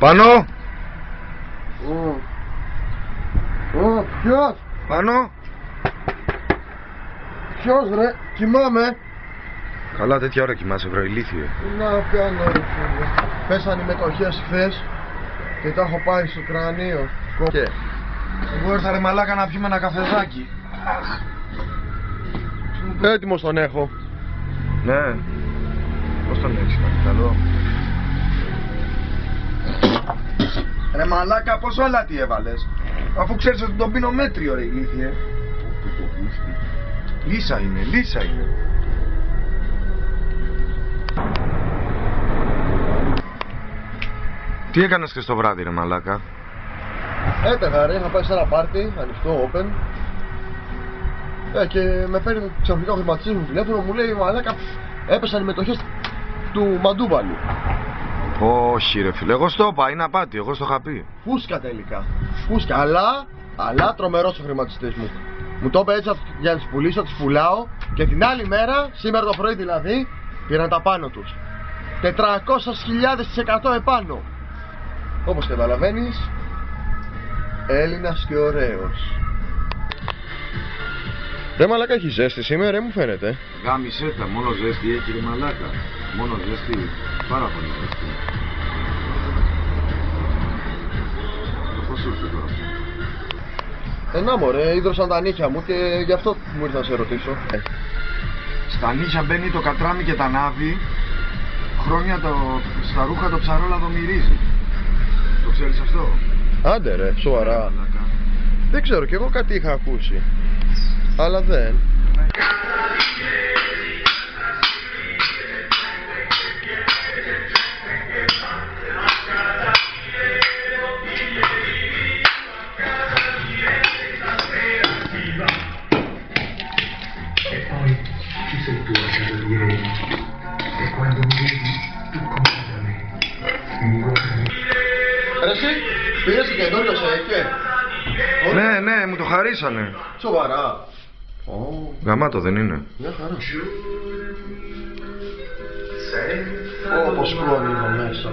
Πάνω. Ποιος? Πάνω. Ποιος ρε, κοιμάμαι. Καλά, τέτοια ώρα κοιμάσαι, βρε ηλίθιε. Να πιάνω ρε φίλε. Πέσανε οι μετοχές χθες και τα έχω πάει στο κρανίο. Και εγώ ήρθα ρε μαλάκα να πιούμε ένα καφεδάκι. Έτοιμος τον έχω. Ναι. Πώς τον έχεις, καλό? Ρε μαλάκα, πόσο αλάτι έβαλες? Αφού ξέρεις ότι τον πίνω μέτριο ρε ηλίθιε. Λύσα είναι, λύσα είναι. Τι έκανες και στο βράδυ ρε μαλάκα? Έτεγα ρε, είχα πάει σε ένα πάρτι, ανοιχτό, open. Και με παίρνει ξαφνικά ο χρηματιστής μου τηλέφωνο, μου λέει μαλάκα, έπεσαν οι μετοχές του Μαντούβαλου. Όχι ρε φίλε, εγώ στο είπα, είναι απάτη, εγώ στο είχα πει. Φούσκα τελικά. Φούσκα, αλλά τρομερός ο χρηματιστής μου. Μου το είπε έτσι για να τις πουλήσω, τις πουλάω και την άλλη μέρα, σήμερα το πρωί δηλαδή, πήραν τα πάνω τους. 400.000% επάνω. Όπως καταλαβαίνεις, Έλληνας και ωραίος. Ρε μαλάκα, έχει ζέστη σήμερα, μου φαίνεται. Γάμισε τα, μόνο ζέστη έχει ρε μαλάκα. Μόνο ζέστη, πάρα πολύ ζέστη. Πώς ήρθε τώρα? Να μωρέ, ίδρωσαν τα νύχια μου και γι' αυτό μου ήρθα να σε ρωτήσω. Στα νύχια μπαίνει το κατράμι και τα νάβι. Χρόνια στα ρούχα το ψαρόλαδο μυρίζει. Το ξέρεις αυτό? Άντε ρε, σοβαρά. Δεν ξέρω, κι εγώ κάτι είχα ακούσει. Αλλά δεν. Ρε εσύ, πήγες και καινούριο σε ΕΚΕ? Ναι, μου το χαρίσανε. Σοβαρά? Γαμάτο δεν είναι? Μια χαρά. Όπως κλώνει εδώ μέσα.